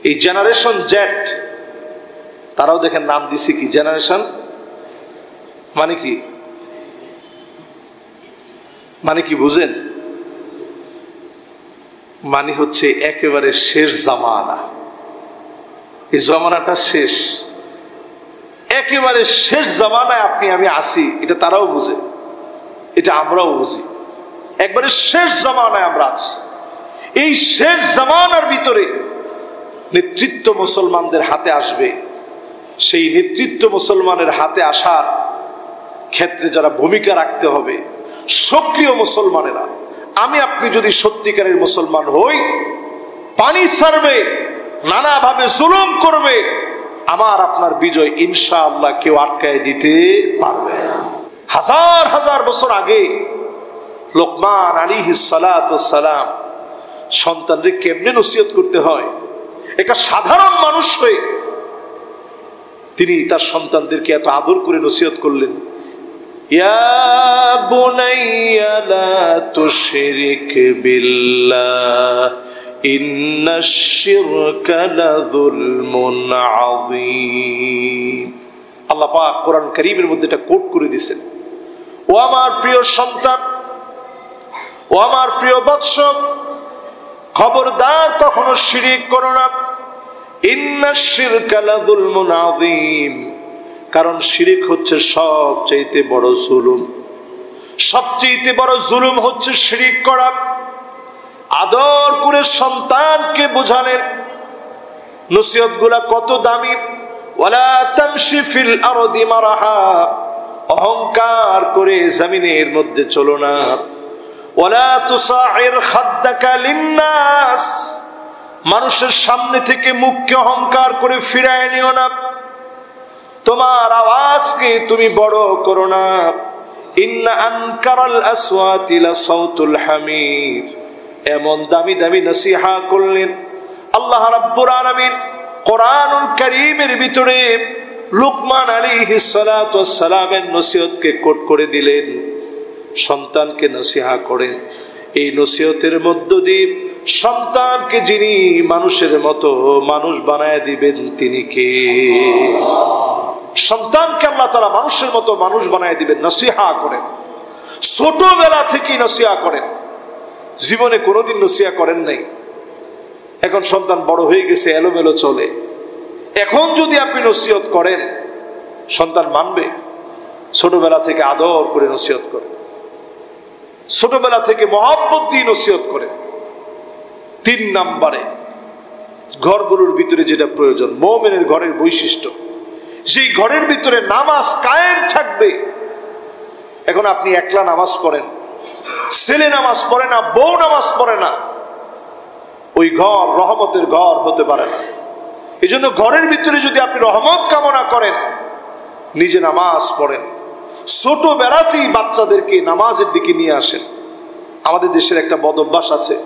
এই generation Z, তারাও দেখেন নাম দিছে কি জেনারেশন, মানে কি, মানে কি বুঝেন? মানে হচ্ছে একেবারে শেষ জামানা। এই জামানাটা শেষ, একেবারে শেষ জামানায় আপনি আমি আসি, এটা তারাও বুঝে, এটা আমরাও বুঝি। একবারে শেষ জামানায় আমরা আছি। এই শেষ জামানার ভিতরে নেতৃত্ব মুসলমানদের হাতে আসবে। সেই নেতৃত্ব মুসলমানের হাতে আসার ক্ষেত্রে যারা ভূমিকা রাখতে হবে, সক্রিয় মুসলমানেরা, আমি আপনি যদি সত্যিকারের মুসলমান হই, পানি ছাড়বে, নানাভাবে জুলুম করবে, আমার আপনার বিজয় ইনশাআল্লাহ কেউ আটকায় দিতে পারবে। হাজার হাজার বছর আগে লোকমান আলাইহিস সালাতু সালাম সন্তানদের কেমনে নসিহত করতে হয়, একটা সাধারণ মানুষ হয়ে তিনি তার সন্তানদেরকে এত আদর করে নসিহত করলেন। ইয়া বুনাইয়া লা তুশরিক বিল্লাহ ইন্নাশ শিরকা লাযুলমুন আযীম। আল্লাহ পাক কোরআন কারীমের মধ্যে এটা কোট করে দিয়েছেন। ও আমার প্রিয় সন্তান, ও আমার প্রিয় বৎস, খবরদার কখনো শিরক করো না। ইন্নাশ শিরকা লাযুলমুন আযীম, কারণ শিরক হচ্ছে সবচেয়ে বড় জুলুম। সবচেয়ে বড় জুলুম হচ্ছে শিরক করা। আদর করে সন্তানকে বোঝালেন নসিহত গুলা কত দামি। ওয়ালা তামশি ফিল আরদি মারহা, অহংকার করে জমিনের মধ্যে চলো না। ওয়ালা তুসাইর খাদ্দাকা লিন্নাস, মানুষের সামনে থেকে মুখকে অহংকার করে ফিরায় নিও না। তোমার আওয়াজকে তুমি বড় করো না। ইন্না আনকারাল আসওয়াতি লাসাউতুল হামির, এমন দামি দামি নসিহা করলেন আল্লাহ রাব্বুল আলামিন কোরআনুল কারীমের ভিতরে। লুকমান আলাইহিস সালাতু ওয়াস সালামের নসিহতকে কোট করে দিলেন। সন্তানকে নসিহা করেন, এই নসিহতের মধ্য দিয়ে সন্তানকে যিনি মানুষের মতো মানুষ বানায় দিবেন তিনি কে? সন্তানকে আল্লাহ তাআলা মানুষের মতো মানুষ বানায় দিবেন। নসিহা করেন, ছোটবেলা থেকেই নসিহা করেন। জীবনে কোনোদিন নসিহা করেন নাই, এখন সন্তান বড় হয়ে গেছে, এলোমেলো চলে। এখন যদি আপনি নসিহত করেন, সন্তান মানবে? ছোটবেলা থেকে আদর করে নসিহত করেন, ছোটবেলা থেকে মহব্বত দিয়ে নসিহত করেন। 3 নম্বরে, ঘরগুলোর ভিতরে যেটা প্রয়োজন, মুমিনের ঘরের বৈশিষ্ট্য, সেই ঘরের ভিতরে নামাজ কায়েম থাকবে। এখন আপনি একলা নামাজ পড়েন, ছেলে নামাজ পড়ে না, বউ নামাজ পড়ে না, ওই ঘর রহমতের ঘর হতে পারে না। এই জন্য ঘরের ভিতরে যদি আপনি রহমত কামনা করেন, নিজে নামাজ পড়েন, ছোটবেলাতেই বাচ্চাদেরকে নামাজের দিকে নিয়ে আসেন। আমাদের দেশের একটা বদ অভ্যাস আছে,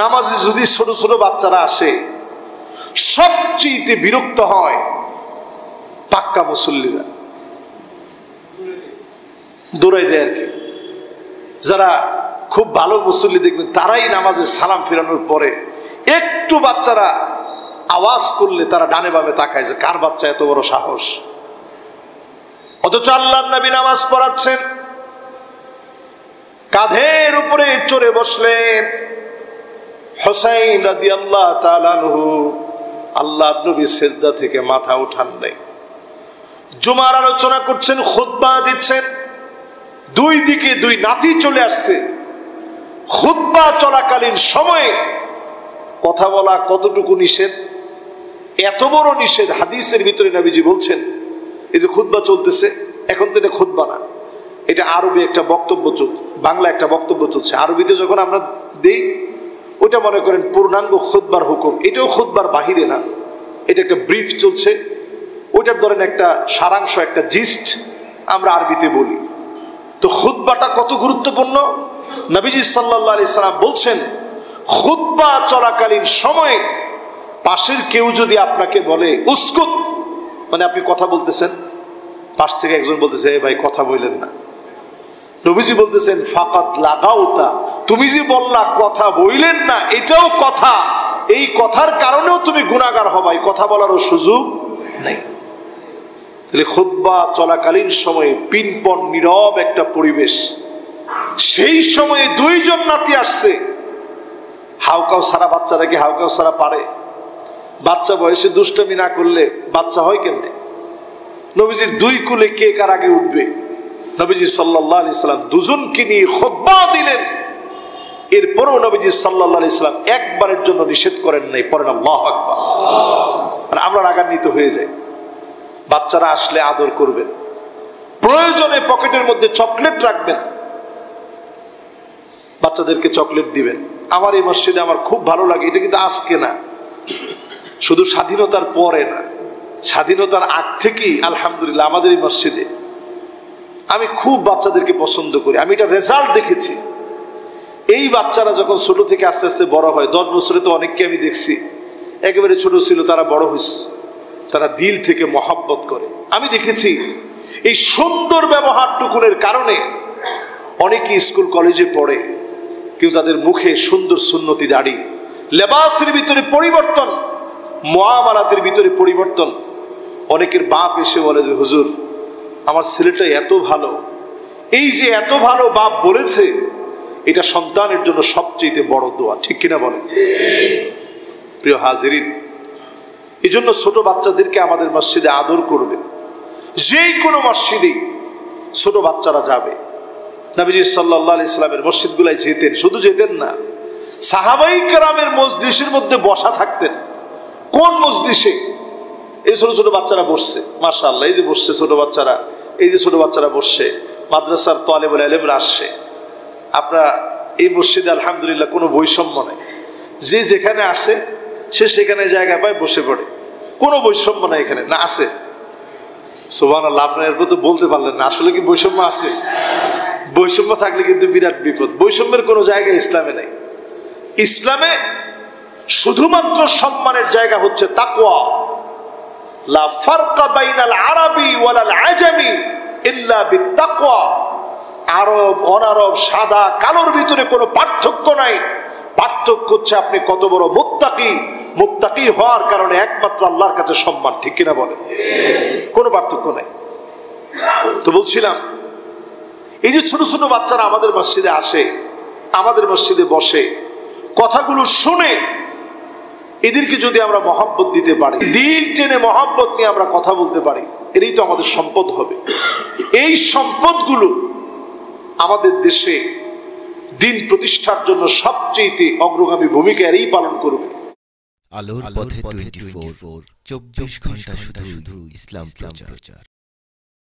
নামাজে যদি ছোট ছোট বাচ্চারা আসে, সবচেয়ে বিরক্ত হয় পাক্কা মুসল্লিরা, দৌড়াই দেয় আর কি। যারা খুব ভালো মুসল্লি দেখবেন, তারাই নামাজের সালাম ফিরানোর পরে একটু বাচ্চারা আওয়াজ করলে তারা ডানে বামে তাকায় যে কার বাচ্চা এত বড় সাহস। অথচ আল্লাহর নবী নামাজ পড়াচ্ছেন, কাঁধের উপরে চড়ে বসলেন হুসাইন রাদিয়াল্লাহু তাআলা আনহু। আল্লাহর নবী সিজদা থেকে মাথা উঠান নাই, জুমার আলোচনা করছেন, খুতবা দিচ্ছেন, দুই দিকে 2 নাতি চলে আসছে। খুতবা চলাকালীন সময়ে কথা বলা কতটুকু নিষেধ? এত বড় নিষেধ হাদিসের ভিতরে নবীজি বলছেন, এই যে খুতবা চলতেছে, এখন তো এটা খুতবা না, এটা আরবি একটা বক্তব্য চলছে, বাংলা একটা বক্তব্য চলছে। আরবিতে যখন আমরা দেই, ওটা মনে করেন পূর্ণাঙ্গ খুতবার হুকুম, এটাও খুতবার বাহিরে না, এটা একটা ব্রিফ চলছে, ওইটার ধরেন একটা সারাংশ, একটা জিস্ট আমরা আরবিতে বলি। তো খুতবাটা কত গুরুত্বপূর্ণ, নবীজি সাল্লাল্লাহু আলাইহি সাল্লাম বলছেন, খুতবা চলাকালীন সময়ে পাশের কেউ যদি আপনাকে বলে উসকুত, মানে আপনি কথা বলতেছেন, পাশ থেকে একজন বলতেছে এ ভাই কথা বললেন না, নবীজি বলতেছেন ফাকাত লাগাউতা, তুমি যে বললা কথা বললেন না, এটাও কথা, এই কথার কারণেও তুমি গুনাহগার হবা, এই কথা বলারও সুযোগ নেই। তাহলে খুতবা চলাকালীন সময়ে পিনপন নীরব একটা পরিবেশ। সেই সময়ে দুইজন নাতি আসছে, হাউকাউ সারা বাচ্চারা কি হাউকাউ সারা পারে? বাচ্চা বয়সে দুষ্টামি না করলে বাচ্চা হয় কেমনে? নবীজির দুই কুলে কে কার আগে উঠবে? নবীজি সাল্লাল্লাহু আলাইহি সাল্লাম দুজনকে নিয়ে খুতবা দিলেন। এরপরও নবীজি সাল্লাল্লাহু আলাইহি সাল্লাম একবারের জন্য নিষেধ করেন নাই, পড়েন আল্লাহু আকবার। আর আমরা রাগান্বিত হয়ে যাই। বাচ্চারা আসলে আদর করবেন, প্রয়োজনে পকেটের মধ্যে চকলেট রাখবেন, বাচ্চাদেরকে চকলেট দিবেন। আমার এই মসজিদে আমার খুব ভালো লাগে, এটা কিন্তু আজকে না, শুধু স্বাধীনতার পরে না, স্বাধীনতার আগ থেকেই আলহামদুলিল্লাহ আমাদের এই মসজিদে আমি খুব বাচ্চাদেরকে পছন্দ করি। আমি এটা রেজাল্ট দেখেছি। এই বাচ্চারা যখন ছোট থেকে আস্তে আস্তে বড় হয়, 10 বছরে তো অনেককে আমি দেখছি একেবারে ছোট ছিল, তারা বড় হয়েছে, তারা দিল থেকে মহব্বত করে। আমি দেখেছি এই সুন্দর ব্যবহারটুকুনের কারণে অনেকে স্কুল কলেজে পড়ে, কিন্তু তাদের মুখে সুন্দর সুন্নতি দাড়ি, লেবাসের ভিতরে পরিবর্তন, মুআমালাতের ভিতরে পরিবর্তন। অনেকের বাপ এসে বলে যে হুজুর আমার ছেলেটা এত ভালো। এই যে এত ভালো বাপ বলেছে, এটা সন্তানের জন্য সবচেয়ে বড় দোয়া, ঠিক কিনা বলেন? প্রিয় হাজিরিন, এই জন্য ছোট বাচ্চাদেরকে আমাদের মসজিদে আদর করবেন। যেই কোনো মসজিদে ছোট বাচ্চারা যাবে। নবীজি সাল্লাল্লাহু আলাইহি সাল্লামের মসজিদগুলাই যেতেন, শুধু যেতেন না, সাহাবাই কেরামের মজলিসের মধ্যে বসা থাকতেন। কোন মজলিসে? এই ছোট ছোট বাচ্চারা বসছে, মাশাআল্লাহ, এই যে বসছে ছোট বাচ্চারা, এই যে ছোট বাচ্চারা বসছে, মাদ্রাসার তালেবুল ইলম আসছে। আপনারা এই মসজিদে আলহামদুলিল্লাহ কোনো বৈষম্য নাই, যে যেখানে আসে সে সেখানে জায়গা পায়, বসে পড়ে, কোনো বৈষম্য নাই এখানে না। আছে? সুবহানাল্লাহ। আপনার এরপর তো বলতে পারলেন না, আসলে কি বৈষম্য আছে? বৈষম্য থাকলে কিন্তু বিরাট বিপদ। বৈষম্যের কোনো জায়গা ইসলামে নাই। ইসলামে শুধুমাত্র সম্মানের জায়গা হচ্ছে তাকওয়া। লা ফারকা বাইনাল আরাবি ওয়ালাল আজামি ইল্লা বিত্তাকওয়া। আরব অনারব, সাদা কালোর ভিতরে কোনো পার্থক্য নাই। পার্থক্য হচ্ছে আপনি কত বড় মুত্তাকি। মুত্তাকি হওয়ার কারণে একমাত্র আল্লাহর কাছে সম্মান, ঠিক কিনা বলেন? কোনো পার্থক্য নাই। তো বলছিলাম, এই যে ছোট ছোট বাচ্চারা আমাদের মসজিদে আসে, আমাদের মসজিদে বসে, কথাগুলো শুনে এদেরকে যদি আমরা মহব্বত দিতে পারি, দিল টেনে মহব্বত নিয়ে আমরা কথা বলতে পারি, এটাই তো আমাদের সম্পদ হবে। এই সম্পদগুলো আমাদের দেশে দিন প্রতিষ্ঠার জন্য সবচেয়ে অগ্রগামী ভূমিকা এরই পালন করবে। আলোর পথে 24 24 ঘন্টা শুধু ইসলাম প্রচার।